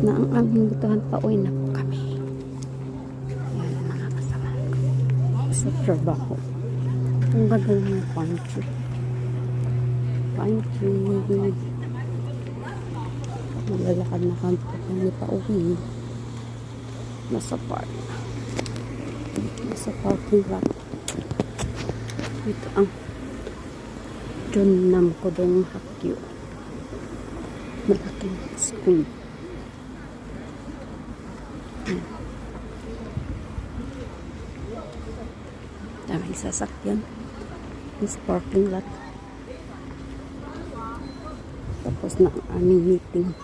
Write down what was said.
Tapos na ang aming butuhan, pauwi na po kami. Ayan ang mga kasama ko sa trabaho. Ang ganda ng pine tree. Pine tree. Maglalakad na kami pauwi. Nasa park. Nasa parking lot. Ito ang Jeonnam Kodong Hakgyo. Malaking school. Ayan. Daming sasakyan. This parking lot. Tapos na ang aming meeting.